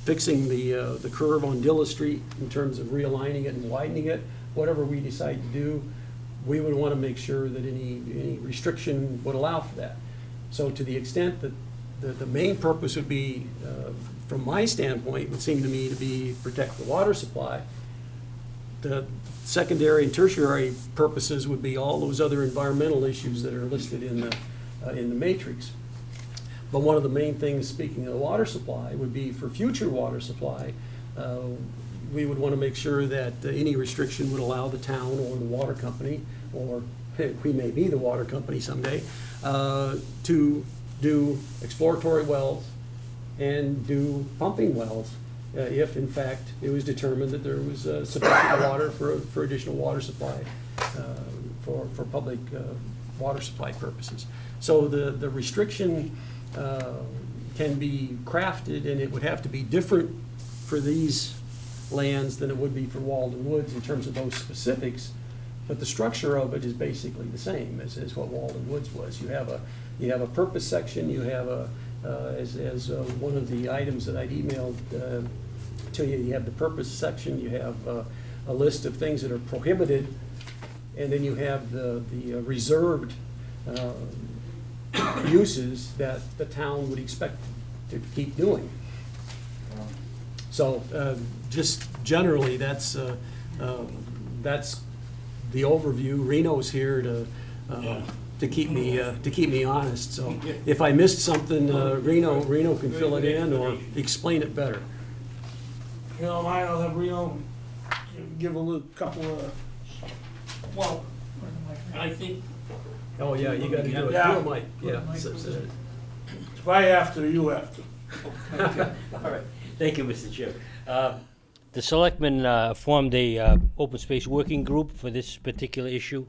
fixing the curve on Dilla Street in terms of realigning it and widening it. Whatever we decide to do, we would want to make sure that any restriction would allow for that. So to the extent that the main purpose would be, from my standpoint, would seem to me to be protect the water supply. The secondary and tertiary purposes would be all those other environmental issues that are listed in the matrix. But one of the main things, speaking of the water supply, would be for future water supply, we would want to make sure that any restriction would allow the town or the water company, or we may be the water company someday, to do exploratory wells and do pumping wells, if in fact it was determined that there was sufficient water for additional water supply, for public water supply purposes. So the restriction can be crafted, and it would have to be different for these lands than it would be for Walden Woods in terms of those specifics, but the structure of it is basically the same as what Walden Woods was. You have a purpose section, you have as one of the items that I'd emailed to you, you have the purpose section, you have a list of things that are prohibited, and then you have the reserved uses that the town would expect to keep doing. So, just generally, that's the overview. Reno's here to keep me honest, so if I missed something, Reno can fill it in or explain it better. You know, I'll have Reno give a little couple of, well, I think, Oh, yeah, you gotta do it. Yeah. Do it, Mike, yeah. if I have to, you have to. All right, thank you, Mr. Chair. The selectmen formed a open space working group for this particular issue.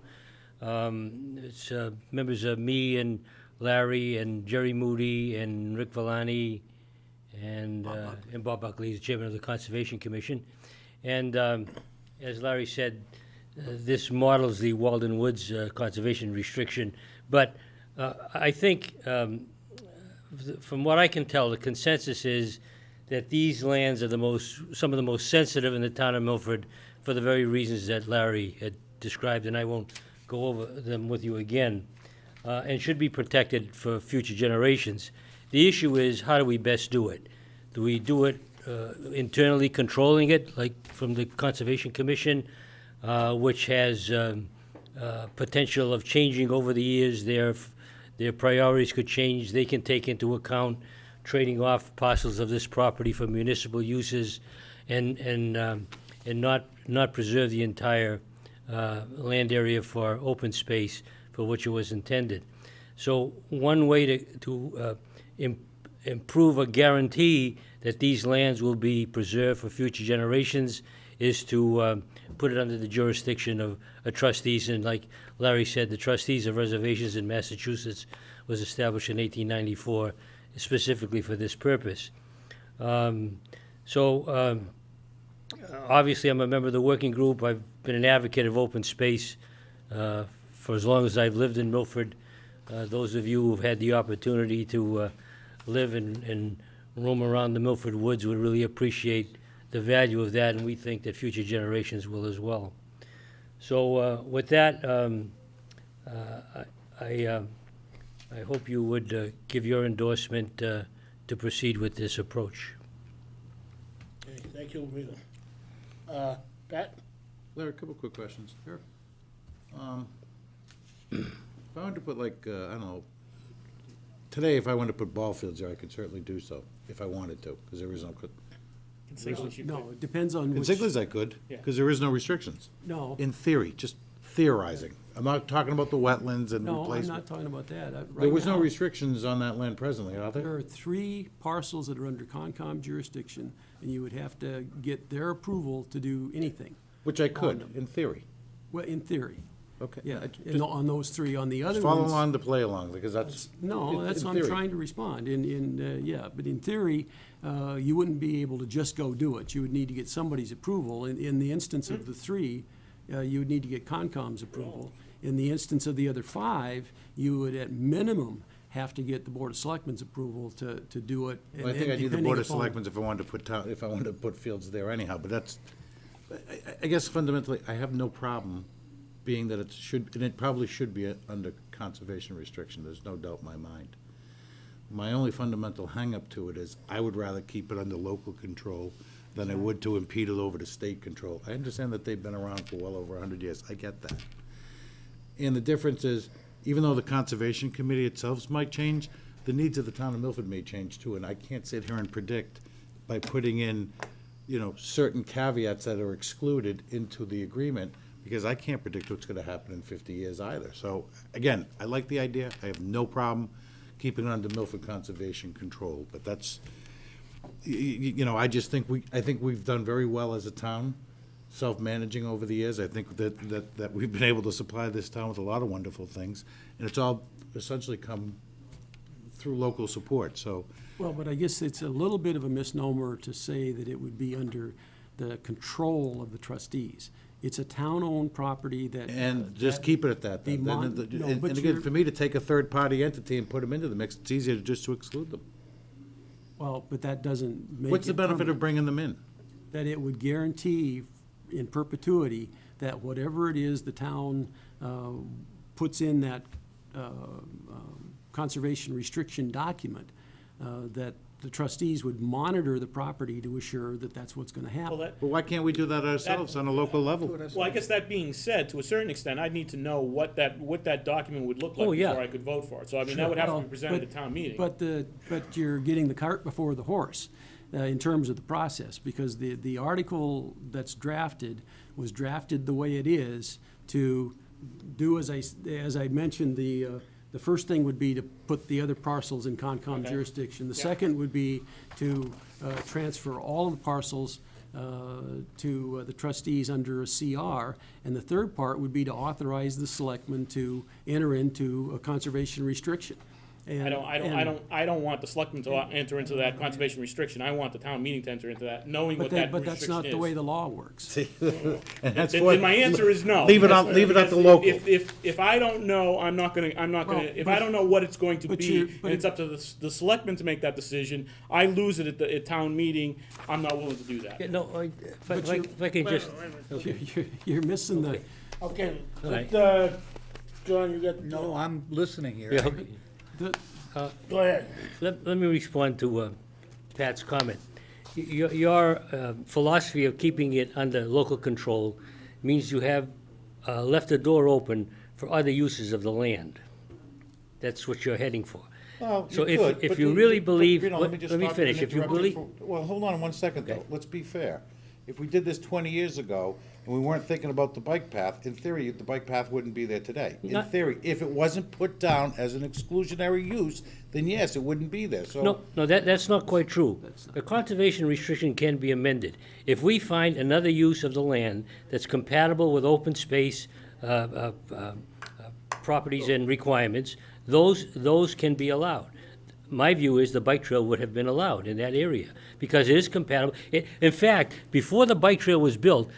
It's members of me and Larry and Jerry Moody and Rick Villani and Bob Buckley, the chairman of the Conservation Commission. And as Larry said, this models the Walden Woods conservation restriction. But I think, from what I can tell, the consensus is that these lands are some of the most sensitive in the town of Milford for the very reasons that Larry had described, and I won't go over them with you again, and should be protected for future generations. The issue is, how do we best do it? Do we do it internally controlling it, like from the Conservation Commission, which has potential of changing over the years? Their priorities could change. They can take into account trading off parcels of this property for municipal uses and not preserve the entire land area for open space for which it was intended. So one way to improve or guarantee that these lands will be preserved for future generations is to put it under the jurisdiction of trustees. And like Larry said, the trustees of reservations in Massachusetts was established in 1894 specifically for this purpose. Obviously I'm a member of the working group. I've been an advocate of open space for as long as I've lived in Milford. Those of you who've had the opportunity to live and roam around the Milford woods would really appreciate the value of that, and we think that future generations will as well. So with that, I hope you would give your endorsement to proceed with this approach. Okay, thank you, Reno. Pat? Larry, a couple quick questions. Sure. If I wanted to put I don't know, today if I wanted to put ball fields there, I could certainly do so, if I wanted to, because there is no, No, it depends on in which, Ziegler's I could, Yeah. because there is no restrictions. no, In theory, just theorizing. I'm not talking about the wetlands and no, I'm replacement. not talking about that. There Right was no now, restrictions on that land presently, are there there? are 3 parcels that are under Concom jurisdiction, and you would have to get their approval to do anything. Which I could, in theory. Well, in theory, Okay. yeah, I and on those three. On the other Follow ones. along to play along, because that's. No, in- that's in what I'm theory. trying to respond. Yeah, but in theory, you wouldn't be able to just go do it. You would need to get somebody's approval. In the instance of the three, you would need to get Concom's approval. In the instance of the other five, you would at minimum have to get the Board of Selectmen's approval to do it. Well, I and think I need the depending Board of upon- Selectmen's if I wanted to put if I wanted to put fields there anyhow, but that's, I guess fundamentally, I have no problem being that it should, and it probably should be under conservation restriction, there's no doubt in my mind. My only fundamental hangup to it is, I would rather keep it under local control than I would to impede it over to state control. I understand that they've been around for well over 100 years, I get that. And the difference is, even though the Conservation Committee itself might change, the needs of the town of Milford may change too, and I can't sit here and predict by putting in, certain caveats that are excluded into the agreement, because I can't predict what's gonna happen in 50 years either. So, again, I like the idea, I have no problem keeping it under Milford Conservation control, but that's, I just think I think we've done very well as a town, self-managing over the years. I think that we've been able to supply this town with a lot of wonderful things, and it's all essentially come through local support, so. Well, but I guess it's a little bit of a misnomer to say that it would be under the control of the trustees. It's a town-owned property that. And just that- keep it at that, then. No, And but again, you're- for me to take a third-party entity and put them into the mix, it's easier just to exclude them. Well, but that doesn't make What's the it benefit permanent. of bringing them in? That it would guarantee in perpetuity that whatever it is the town puts in that conservation restriction document, that the trustees would monitor the property to assure that that's what's gonna happen. Well, that, But why can't we do that ourselves on a local level? well, I guess that being said, to a certain extent, I'd need to know what that document would look like Oh, yeah. before I could vote for it. So, I mean, that would have to Well, be presented but- at town meeting. But you're getting the cart before the horse in terms of the process, because the article that's drafted was drafted the way it is to do, as I mentioned, the first thing would be to put the other parcels in Concom Okay. jurisdiction. The Yeah. second would be to transfer all of the parcels to the trustees under a CR. And the third part would be to authorize the selectmen to enter into a conservation restriction. I don't want the selectmen to enter into that conservation restriction. I want the town meeting to enter into that, knowing what that But that's restriction not is. the way the law works. And that's Then what- my answer is no. Leave it Because- at the because local. If I don't know, I'm not gonna, Well, if I don't know what it's going to but be, you're- but and it's up to the selectmen to make that decision, I lose it at town meeting, I'm not willing to do Yeah, that. no, if I can just, You're missing the, Okay, All right. John, you got, No, I'm listening here. yeah, okay. the, go ahead. Let me respond to Pat's comment. Your philosophy of keeping it under local control means you have left the door open for other uses of the land. That's what you're heading for. Well, So you if- could, if but you you- really but, believe- you know, let- me just let me stop finish. and If you interrupt believe- Well, hold on 1 second, though. Okay. Let's be fair. If we did this 20 years ago, and we weren't thinking about the bike path, in theory, the bike path wouldn't be there today. In Not- theory, if it wasn't put down as an exclusionary use, then yes, it wouldn't be there, so. No, that's not quite true. The conservation restriction can be amended. If we find another use of the land that's compatible with open space properties and requirements, those can be allowed. My view is the bike trail would have been allowed in that area, because it is compatible. In fact, before the bike trail was built,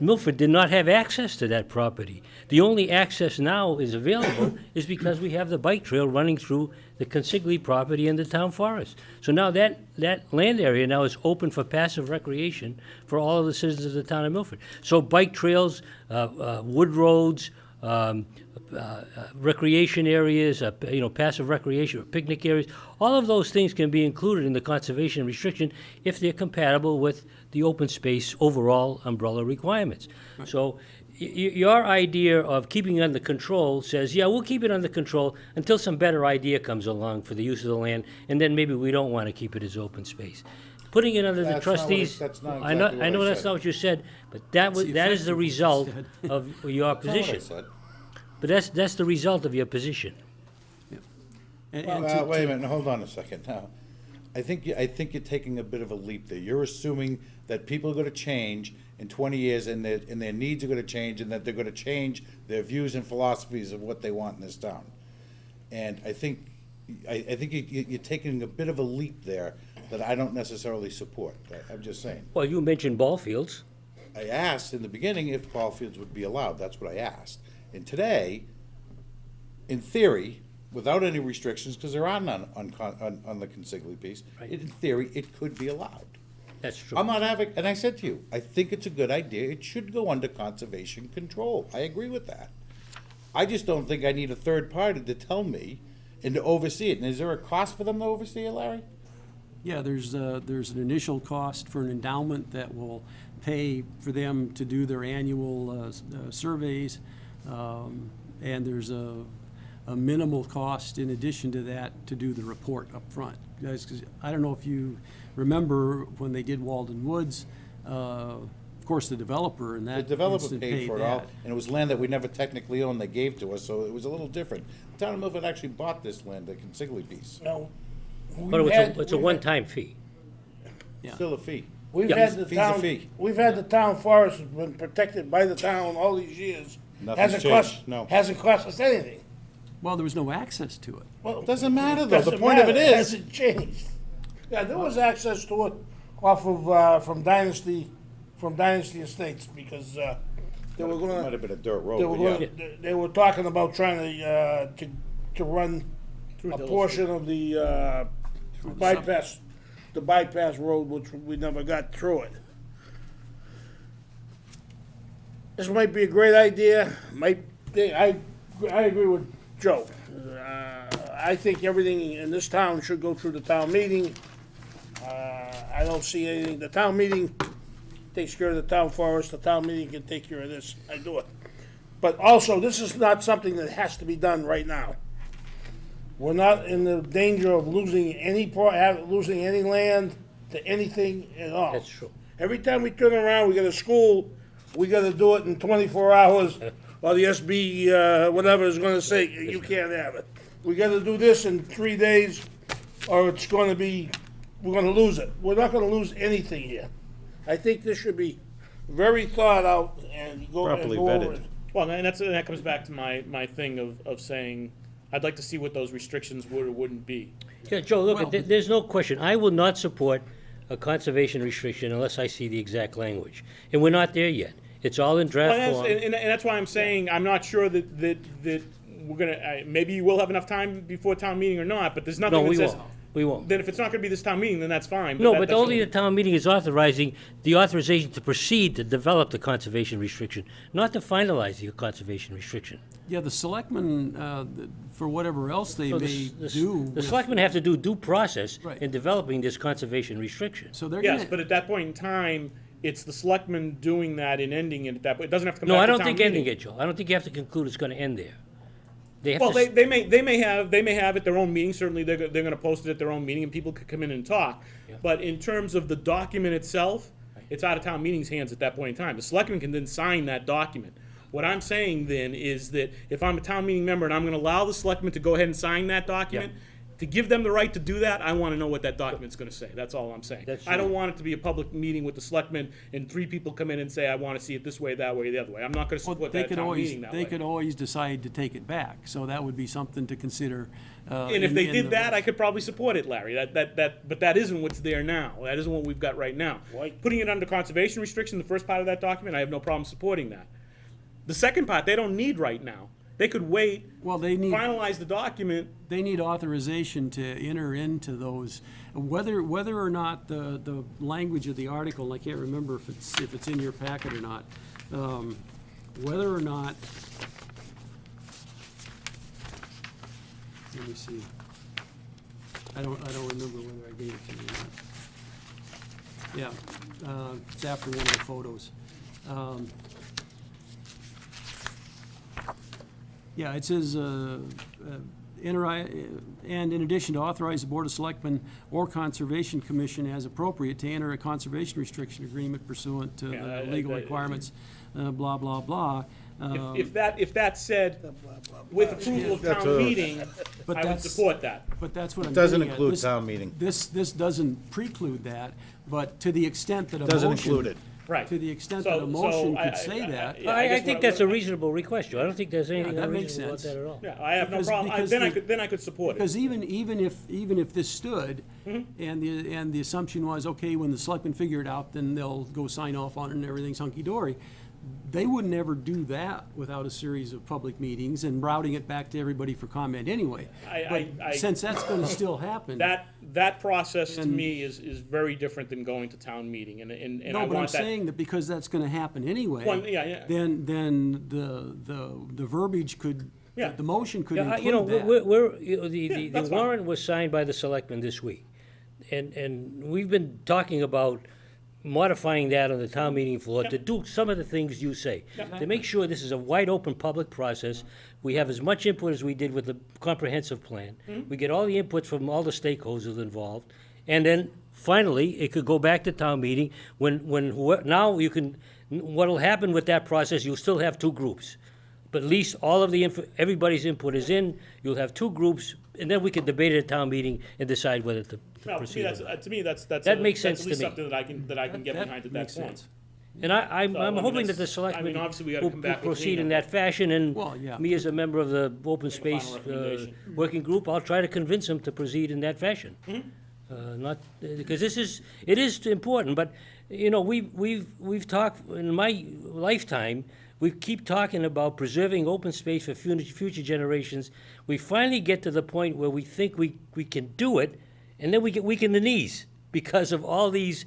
Milford did not have access to that property. The only access now is available is because we have the bike trail running through the Consigli property and the town forest. So now that land area now is open for passive recreation for all of the citizens of the town of Milford. So bike trails, wood roads, recreation areas, passive recreation or picnic areas, all of those things can be included in the conservation restriction if they're compatible with the open space overall umbrella requirements. So your idea of keeping it under control says, yeah, we'll keep it under control until some better idea comes along for the use of the land, and then maybe we don't want to keep it as open space. Putting it under the That's not what it- trustees, that's not I know, exactly what I know I that's said. not what you said, but that the is the effect of what you result said. of your That's not what I position. said. But that's the result of your position. and Wait a minute, hold on a second now. I think you're taking a bit of a leap there. You're assuming that people are gonna change in 20 years and their needs are gonna change and that they're gonna change their views and philosophies of what they want in this town. And I think you're taking a bit of a leap there that I don't necessarily support. I'm just saying. Well, you mentioned ball fields. I asked in the beginning if ball fields would be allowed. That's what I asked. And today, in theory, without any restrictions, because there are none on the consigli piece, Right. in theory, it could be allowed. That's true. I'm not having, and I said to you, I think it's a good idea. It should go under conservation control. I agree with that. I just don't think I need a third party to tell me and to oversee it. And is there a cost for them to oversee it, Larry? Yeah, there's an initial cost for an endowment that will pay for them to do their annual surveys. And there's a minimal cost in addition to that to do the report up front. Guys, 'cause I don't know if you remember when they did Walden Woods, of course, the developer in The that developer instant paid for it all, that. and it was land that we never technically owned, they gave to us, so it was a little different. The town of Milford actually bought this land, the consigli piece. Now, But it's a one-time fee. Yeah. Still a fee. We've Yeah. had the Fee's a town, fee. we've had the town forest has been protected by the town all these years. Nothing's Hasn't cost- changed, no. Hasn't cost us anything. Well, there was no access to it. Well, Doesn't matter though, the doesn't point of it matter. is, Hasn't changed. Yeah, there was access to it off of, from Dynasty Estates, because, they were it gonna. might have been a dirt They road, were, but yeah. they were talking about trying to run a portion of the bypass road, which we never got through it. This might be a great idea, I agree with Joe. I think everything in this town should go through the town meeting. I don't see anything, the town meeting takes care of the town forest, the town meeting can take care of this, I do it. But also, this is not something that has to be done right now. We're not in the danger of losing losing any land to anything at all. That's true. Every time we turn around, we get a school, we gotta do it in 24 hours, or the SB, whatever is gonna say, you can't have it. We gotta do this in 3 days, or it's gonna be, we're gonna lose it. We're not gonna lose anything here. I think this should be very thought out and go Properly over vetted. it. Well, and that comes back to my thing of saying, I'd like to see what those restrictions would or wouldn't be. Yeah, Joe, look, Well- there's no question. I will not support a conservation restriction unless I see the exact language. And we're not there yet. It's all in Well, draft form. and that's why I'm saying, I'm not sure that we're gonna, maybe you will have enough time before town meeting or not, but there's No, nothing that we says. won't. We won't. Then if it's not gonna be this town meeting, then that's fine. No, that- but that's only the town meeting is authorizing the authorization to proceed to develop the conservation restriction, not to finalize the conservation restriction. Yeah, the selectmen, for whatever else they So may the do. The with- selectmen have to do due process Right. in developing this conservation restriction. So they're Yes, gonna. but at that point in time, it's the selectmen doing that and ending it at that point. It doesn't have to come No, back I to don't town think meeting. ending it, Joe. I don't think you have to conclude it's gonna end there. They have Well, to, they may have at their own meeting, certainly they're gonna post it at their own meeting and people could come in and talk. But in terms of the document itself, it's out of town meeting's hands at that point in time. The selectmen can then sign that document. What I'm saying then is that if I'm a town meeting member and I'm gonna allow the selectmen to go ahead and sign that document, to give them the right to do that, I wanna know what that document's gonna say. That's all I'm saying. That's I don't true. want it to be a public meeting with the selectmen and 3 people come in and say, I wanna see it this way, that way, the other way. I'm not gonna Well, support they that could town always, meeting that they way. could always decide to take it back, so that would be something to consider. And if they did that, I could probably support it, Larry. But that isn't what's there now. That isn't what we've got right now. Why- Putting it under conservation restriction, the first part of that document, I have no problem supporting that. The second part, they don't need right now. They could wait, Well, they need, finalize the document. they need authorization to enter into those, whether or not the language of the article, and I can't remember if it's in your packet or not, whether or not, let me see. I don't remember whether I gave it to you or not. Yeah, it's after one of the photos. Yeah, it says, enter, and in addition to authorize the Board of Selectmen or Conservation Commission as appropriate to enter a conservation restriction agreement pursuant to Yeah, the legal that- requirements, blah, blah, blah. if that's said with approval of That's town a- meeting, But I would that's- support that. But that's what I'm Doesn't getting at. include This- town meeting. This doesn't preclude that, but to the extent that a motion. Doesn't include it. Right. To the extent So- that a motion so I- could say that. yeah, I guess think what- that's a reasonable request, Joe. I don't think there's anything that makes unreasonable about sense. that at all. Yeah, I have no Because- problem, because then I could support it. Because even if this stood, Mm-hmm. and the assumption was, okay, when the selectmen figure it out, then they'll go sign off on it and everything's hunky-dory. They would never do that without a series of public meetings and routing it back to everybody for comment anyway. I- But since that's gonna still happen. That process to And- me is very different than going to town meeting, and I No, but I'm want that. saying that because that's gonna happen anyway. Well, yeah. Then the verbiage could, Yeah. the motion could Yeah, include that. the that's fine. warrant was signed by the selectmen this week. And we've been talking about modifying that on the town meeting floor to do some of the things you say. To make sure this is a wide open public process, we have as much input as we did with the comprehensive plan. We get all the inputs from all the stakeholders involved. And then finally, it could go back to town meeting now you can, what'll happen with that process, you'll still have two groups. But at least all of everybody's input is in, you'll have two groups, and then we can debate it at town meeting and decide whether to No, proceed. or not. to me, that's That makes that's sense at least to me. something that I can get That behind at that makes point. sense. And I'm So, I mean, hoping that the that's- selectmen obviously we gotta will come back with proceed clean in up. that fashion, and Well, yeah. me as a member of the open a final space recommendation. working group, I'll try to convince them to proceed in that fashion. Not, because it is important, but, we've talked, in my lifetime, we keep talking about preserving open space for future generations. We finally get to the point where we think we can do it, and then we get weak in the knees because of all these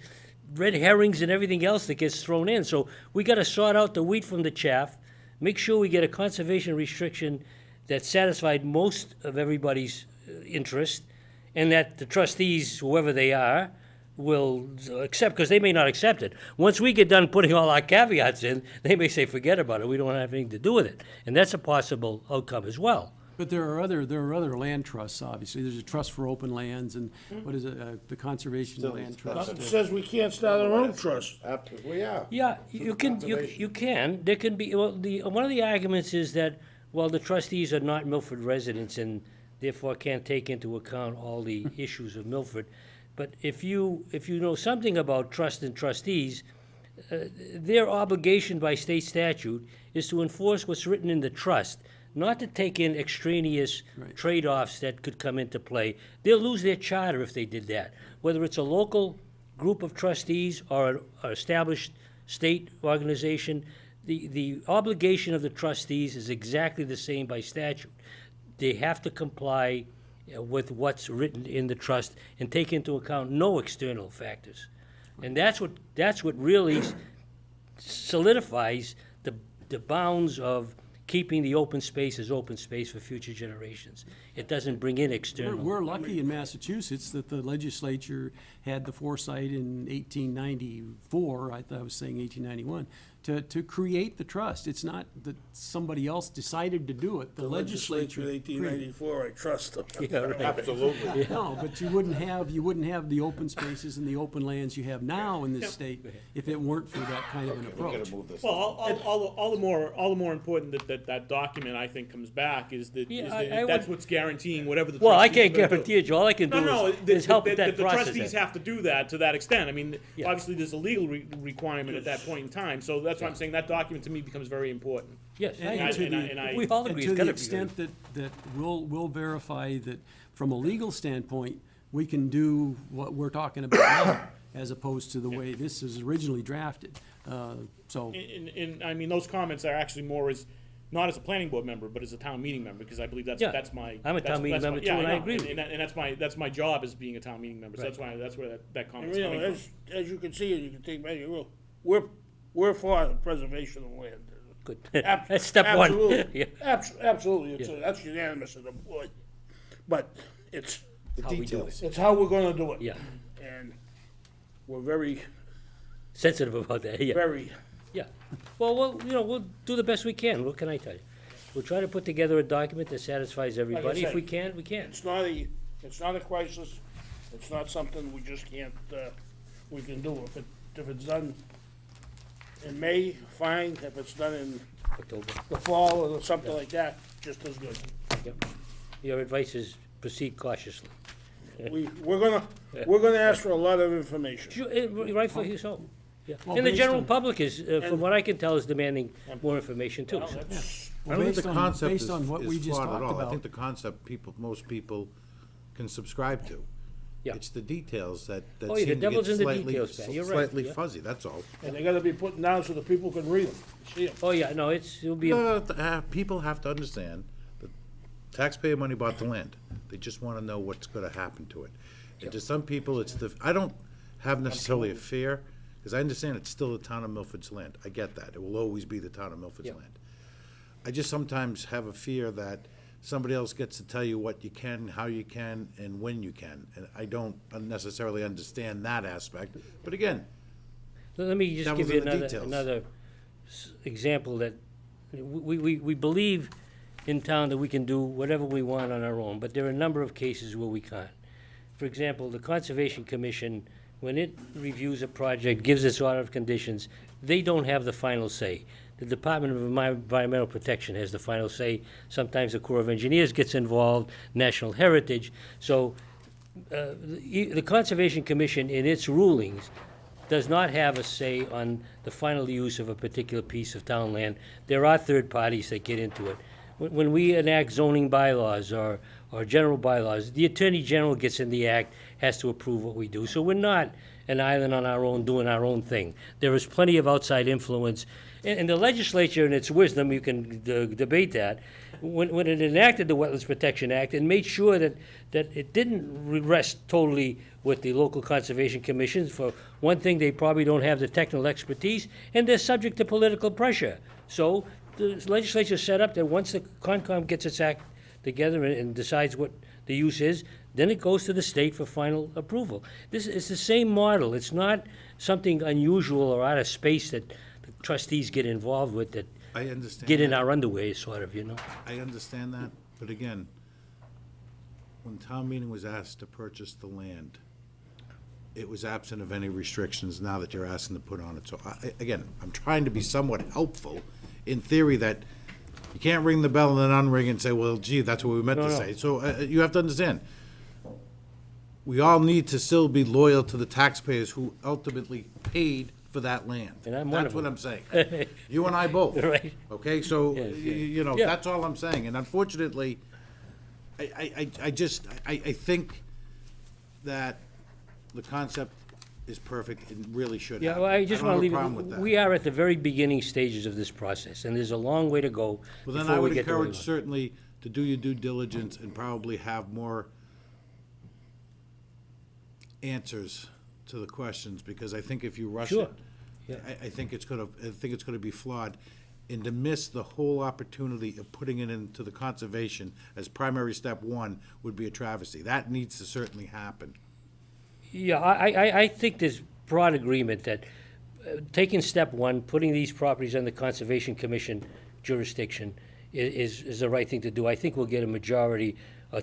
red herrings and everything else that gets thrown in. So we gotta sort out the wheat from the chaff, make sure we get a conservation restriction that satisfied most of everybody's interest, and that the trustees, whoever they are, will accept, because they may not accept it. Once we get done putting all our caveats in, they may say, forget about it, we don't have anything to do with it. And that's a possible outcome as well. But there are other land trusts, obviously. There's a trust for open lands and what is it, the Conservation Land Trust. Nothing says we can't start our own trust. We are. Yeah, you can, there can be, well, one of the arguments is that, well, the trustees are not Milford residents and therefore can't take into account all the issues of Milford. But if you know something about trust and trustees, their obligation by state statute is to enforce what's written in the trust, not to take in extraneous Right. trade-offs that could come into play. They'll lose their charter if they did that. Whether it's a local group of trustees or an established state organization, the obligation of the trustees is exactly the same by statute. They have to comply with what's written in the trust and take into account no external factors. And that's what really solidifies the bounds of keeping the open space as open space for future generations. It doesn't bring in external. We're lucky in Massachusetts that the legislature had the foresight in 1894, I thought I was saying 1891, to create the trust. It's not that somebody else decided to do it. The legislature. in 1894, I trust them. Yeah, right. Absolutely. No, but you wouldn't have the open spaces and the open lands you have now in this state if it weren't for that kind of an We approach. gotta move this. Well, all the more important that document, I think, comes back is that, Yeah, is I that that's would- what's guaranteeing whatever the Well, I trustees can't are gonna do. guarantee it, Joe. All I can do No, is help with that the process. trustees have to do that to that extent. I mean, Yeah. obviously, there's a legal requirement at that point in time, so that's why I'm saying that document to me becomes very important. Yes, I And agree. to the- and I- We all And agree. to It's the gotta be good. extent that we'll verify that, from a legal standpoint, we can do what we're talking about now, as opposed to the way this is originally drafted. So, And I mean, those comments are actually more as, not as a planning board member, but as a town meeting member, because I believe Yeah. that's my. I'm a that's- town meeting that's my- member too, yeah, and I know. agree with And that's my job as being a town meeting member, so that's where that And, comment's you know, coming from. as you can see, and you can take back your rule, we're for the preservation of land. Good. Ab- That's step one. absolutely. Yeah. Absolutely, that's unanimous in the board. But it's The How we do details. it's how we're gonna do it. Yeah. And we're very, Sensitive about that, yeah. very, Yeah. Well, we'll do the best we can. What can I tell you? We'll try to put together a document that satisfies everybody. If said, we can, we can. it's not a crisis, it's not something we just can't, we can do. If it's done in May, fine. If it's done in October. the fall or something like that, just as good. Yep. Your advice is proceed cautiously. We're gonna ask for a lot of information. Sure, rightfully so. Yeah. Well, And the based general on- public is, from what I can tell, is demanding more information too. Well, so. that's- I don't think the based on- concept based on what we is just flawed at talked all. I about. think the concept most people can subscribe to. Yeah. It's the details that Oh, yeah, the seem to devil's get in the slightly, details, Pat. You're right, slightly yeah. fuzzy, that's all. And they gotta be put down so the people can read them, see them. Oh, yeah, no, it'll be, People have to understand that taxpayer money bought the land. They just wanna know what's gonna happen to it. And to some people, I don't have necessarily a fear, because I understand it's still the town of Milford's land. I get that. It will always be the town of Milford's Yeah. land. I just sometimes have a fear that somebody else gets to tell you what you can, how you can, and when you can. And I don't necessarily understand that aspect. But again, let me just Devil's give you in the details. another example that we believe in town that we can do whatever we want on our own, but there are a number of cases where we can't. For example, the Conservation Commission, when it reviews a project, gives its order of conditions, they don't have the final say. The Department of Environmental Protection has the final say. Sometimes the Corps of Engineers gets involved, National Heritage. So the Conservation Commission, in its rulings, does not have a say on the final use of a particular piece of town land. There are third parties that get into it. When we enact zoning bylaws or general bylaws, the Attorney General gets in the act, has to approve what we do. So we're not an island on our own doing our own thing. There is plenty of outside influence. And the legislature, in its wisdom, you can debate that, when it enacted the Wetlands Protection Act, it made sure that it didn't rest totally with the local conservation commissions. For one thing, they probably don't have the technical expertise, and they're subject to political pressure. So the legislature set up that once the Concom gets its act together and decides what the use is, then it goes to the state for final approval. This is the same model. It's not something unusual or out of space that the trustees get involved with, that I understand get in that. our underwear, sort of, you know? I understand that, but again, when town meeting was asked to purchase the land, it was absent of any restrictions now that you're asking to put on it. So again, I'm trying to be somewhat helpful in theory that you can't ring the bell and then unring and say, well, gee, that's what we meant to No. say. So you have to understand, we all need to still be loyal to the taxpayers who ultimately paid for that land. And I'm one That's of what them. I'm saying. You and I both. Right. Okay, so, Yeah, you know, Yeah. that's all I'm saying, and unfortunately, I think that the concept is perfect, and really should Yeah, happen. well, I just don't want to have a leave, problem with that. we are at the very beginning stages of this process, and there's a long way to go Well, then I before we would get to where we encourage want. certainly to do your due diligence and probably have more answers to the questions, because I think if you rush Sure. it, Yeah. I think it's gonna be flawed. And to miss the whole opportunity of putting it into the conservation as primary step one would be a travesty. That needs to certainly happen. Yeah, I think there's broad agreement that taking step one, putting these properties under Conservation Commission jurisdiction is the right thing to do. I think we'll get a majority,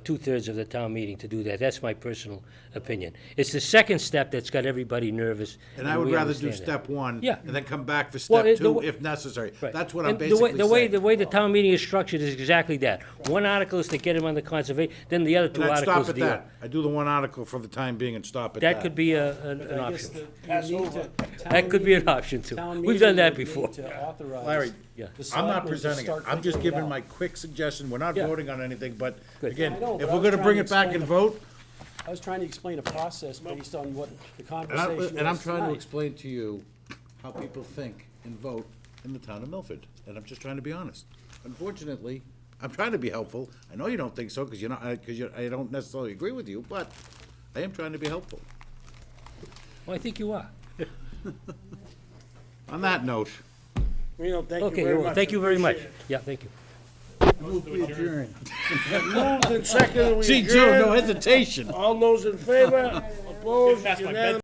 two-thirds of the town meeting to do that. That's my personal opinion. It's the second step that's got everybody nervous. And I would we rather do understand that. step one. Yeah. And then come back for Well, step the two wa- if necessary. Right. That's what I'm And basically saying. the way the town meeting is structured is exactly that. One article is to get him on the conservation, then the other two And I'd articles stop at deal. that. I do the one article for the time being and stop at that. That could be an I guess option. the, you need to. That could be an option too. Town We've done meeting that would need before. to authorize Larry, Yeah. the I'm not selectmen to presenting it. start I'm just thinking it giving out. my quick suggestion. We're not Yeah. voting on anything, but Good. again, I know, but if I we're was gonna trying bring to it back explain and the- vote, I was trying to explain a process based on what the and I'm conversation was trying to tonight. explain to you how people think and vote in the town of Milford, and I'm just trying to be honest. Unfortunately, I'm trying to be helpful. I know you don't think so, because I don't necessarily agree with you, but I am trying to be helpful. Well, I think you are. On that note, Reno, thank you Okay, very well, much. thank you very much. Appreciate Yeah, thank you. Move we adjourn. it. Moved and seconded, we see, Joe, no adjourn. hesitation. All those in favor, opposed, unanimous.